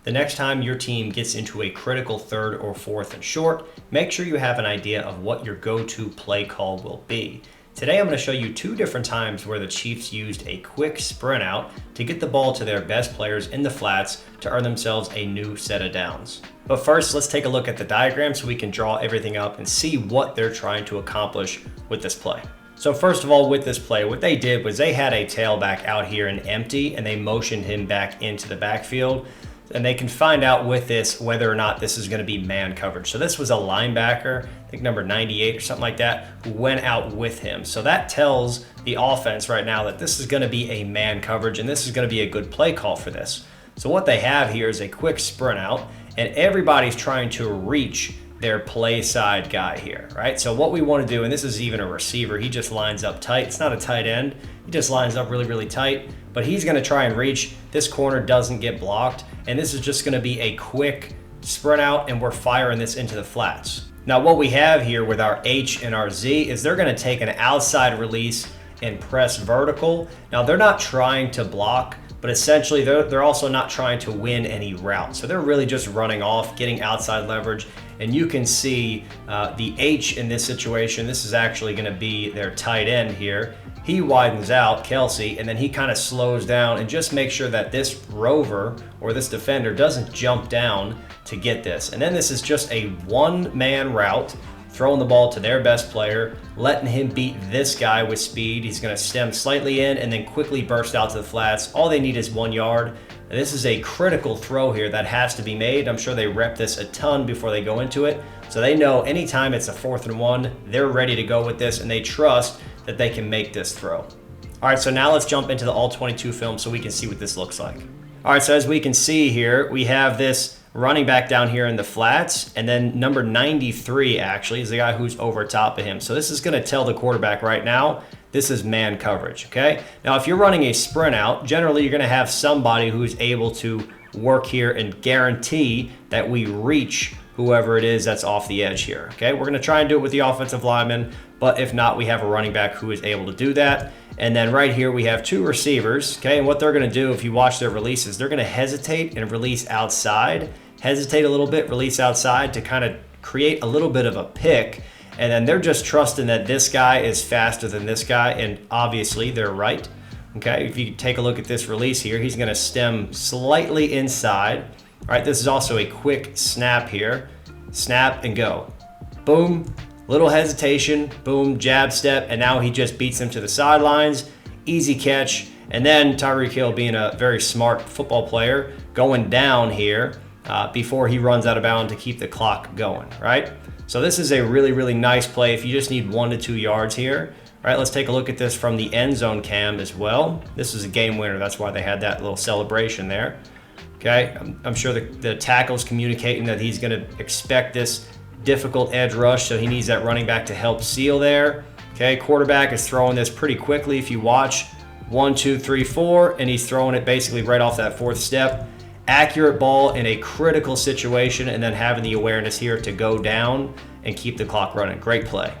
the next time your team gets into a critical third or fourth and short, make sure you have an idea of what your go-to play call will be. Today I'm going to show you 2 different times where the Chiefs used a quick sprint out to get the ball to their best players in the flats to earn themselves a new set of downs. But first, let's take a look at the diagram so we can draw everything up and see what they're trying to accomplish with this play. So first of all, with this play, what they did was they had a tailback out here and empty, and they motioned him back into the backfield. And they can find out with this whether or not this is going to be man coverage. So this was a linebacker, I think number 98 or something like that, who went out with him. So that tells the offense right now that this is going to be a man coverage, and this is going to be a good play call for this. So what they have here is a quick sprint out, and everybody's trying to reach their play side guy here, right? So what we want to do, and this is even a receiver, he just lines up tight. It's not a tight end. He just lines up really, really tight, but he's going to try and reach. This corner doesn't get blocked, and this is just going to be a quick sprint out, and we're firing this into the flats. Now what we have here with our H and our Z is they're going to take an outside release and press vertical. Now they're not trying to block, but essentially they're also not trying to win any route. So they're really just running off, getting outside leverage. And you can see the H in this situation, this is actually gonna be their tight end here. He widens out, Kelsey, and then he kind of slows down and just make sure that this rover or this defender doesn't jump down to get this. And then this is just a one-man route, throwing the ball to their best player, letting him beat this guy with speed. He's going to stem slightly in and then quickly burst out to the flats. All they need is 1 yard. And this is a critical throw here that has to be made. I'm sure they rep this a ton before they go into it. So they know anytime it's a 4th and 1, they're ready to go with this, and they trust that they can make this throw. All right, so now let's jump into the all-22 film so we can see what this looks like. All right, so as we can see here, we have this running back down here in the flats, and then number 93 actually is the guy who's over top of him. So this is going to tell the quarterback right now, this is man coverage, okay? Now if you're running a sprint out, generally you're going to have somebody who's able to work here and guarantee that we reach whoever it is that's off the edge here, okay? We're going to try and do it with the offensive lineman, but if not, we have a running back who is able to do that. And then right here we have 2 receivers, okay? And what they're going to do, if you watch their releases, they're going to hesitate and release outside, hesitate a little bit, release outside to kind of create a little bit of a pick. And then they're just trusting that this guy is faster than this guy, and obviously they're right, okay? If you take a look at this release here, he's going to stem slightly inside. All right, this is also a quick snap here. Snap and go. Boom, little hesitation, boom, jab step, and now he just beats him to the sidelines. Easy catch. And then Tyreek Hill, being a very smart football player, going down here before he runs out of bounds to keep the clock going, right? So this is a really, really nice play if you just need 1 to 2 yards here. All right, let's take a look at this from the end zone cam as well. This is a game winner. That's why they had that little celebration there. Okay, I'm sure the tackle's communicating that he's going to expect this difficult edge rush, so he needs that running back to help seal there. Okay, quarterback is throwing this pretty quickly. If you watch 1, 2, 3, 4, and he's throwing it basically right off that 4th step. Accurate ball in a critical situation, and then having the awareness here to go down and keep the clock running. Great play.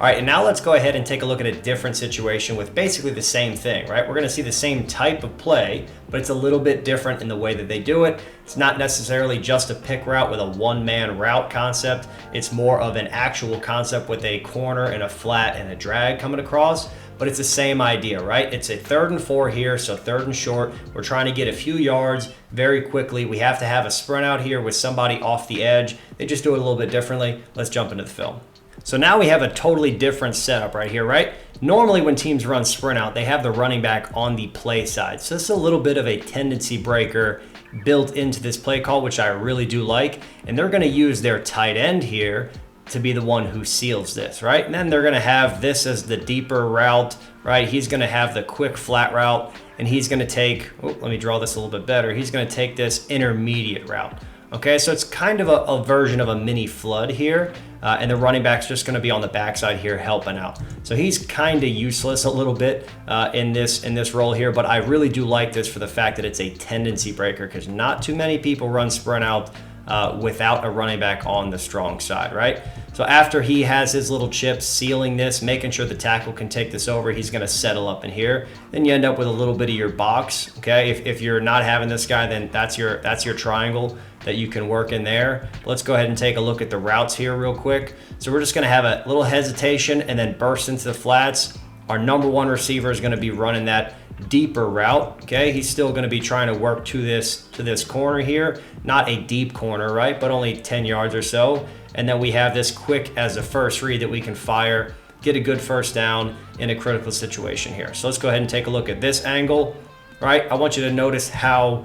All right, and now let's go ahead and take a look at a different situation with basically the same thing, right? We're going to see the same type of play, but it's a little bit different in the way that they do it. It's not necessarily just a pick route with a one-man route concept. It's more of an actual concept with a corner and a flat and a drag coming across, but it's the same idea, right? It's a 3rd and 4 here, so 3rd and short. We're trying to get a few yards very quickly. We have to have a sprint out here with somebody off the edge. They just do it a little bit differently. Let's jump into the film. So now we have a totally different setup right here, right? Normally when teams run sprint out, they have the running back on the play side. So this is a little bit of a tendency breaker built into this play call, which I really do like. And they're going to use their tight end here to be the one who seals this, right? And then they're going to have this as the deeper route, right? He's going to have the quick flat route, and he's going to take, let me draw this a little bit better. He's going to take this intermediate route. Okay, so it's kind of a version of a mini flood here, and the running back's just going to be on the backside here helping out. So he's kind of useless a little bit in this role here, but I really do like this for the fact that it's a tendency breaker, because not too many people run sprint out without a running back on the strong side, right? So after he has his little chips sealing this, making sure the tackle can take this over, he's going to settle up in here. Then you end up with a little bit of your box, okay? If you're not having this guy, then that's your triangle that you can work in there. Let's go ahead and take a look at the routes here real quick. So we're just going to have a little hesitation and then burst into the flats. Our number one receiver is going to be running that deeper route, okay? He's still going to be trying to work to this corner here, not a deep corner, right? But only 10 yards or so. And then we have this quick as a first read that we can fire, get a good first down in a critical situation here. So let's go ahead and take a look at this angle, right? I want you to notice how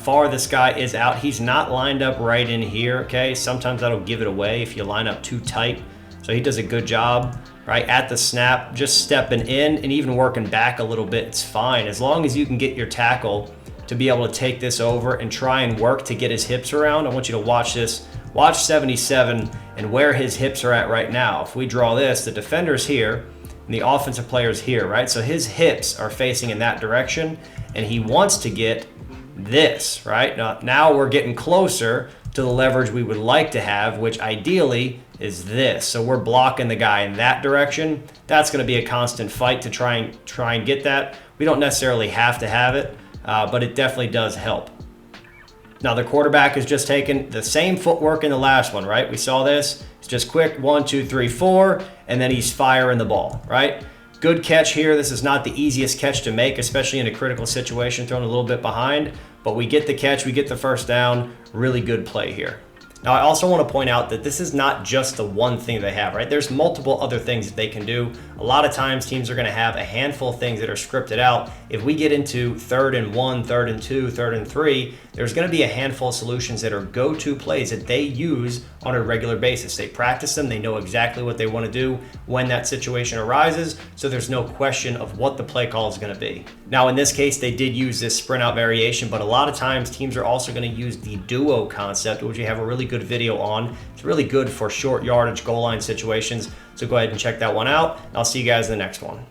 far this guy is out. He's not lined up right in here, okay? Sometimes that'll give it away if you line up too tight. So he does a good job, right? At the snap, just stepping in and even working back a little bit, it's fine. As long as you can get your tackle to be able to take this over and try and work to get his hips around. I want you to watch this. Watch 77 and where his hips are at right now. If we draw this, the defender's here and the offensive player's here, right? So his hips are facing in that direction and he wants to get this, right? Now we're getting closer to the leverage we would like to have, which ideally is this. So we're blocking the guy in that direction. That's going to be a constant fight to try and get that. We don't necessarily have to have it, but it definitely does help. Now the quarterback is just taking the same footwork in the last one, right? We saw this. It's just quick, 1, 2, 3, 4, and then he's firing the ball, right? Good catch here. This is not the easiest catch to make, especially in a critical situation, thrown a little bit behind, but we get the catch, we get the first down. Really good play here. Now, I also want to point out that this is not just the one thing they have, right? There's multiple other things that they can do. A lot of times teams are going to have a handful of things that are scripted out. If we get into 3rd and 1, 3rd and 2, 3rd and 3, there's going to be a handful of solutions that are go-to plays that they use on a regular basis. They practice them. They know exactly what they want to do when that situation arises. So there's no question of what the play call is going to be. Now, in this case, they did use this sprint out variation, but a lot of times teams are also going to use the duo concept, which we have a really good video on. It's really good for short yardage goal line situations. So go ahead and check that one out. I'll see you guys in the next one.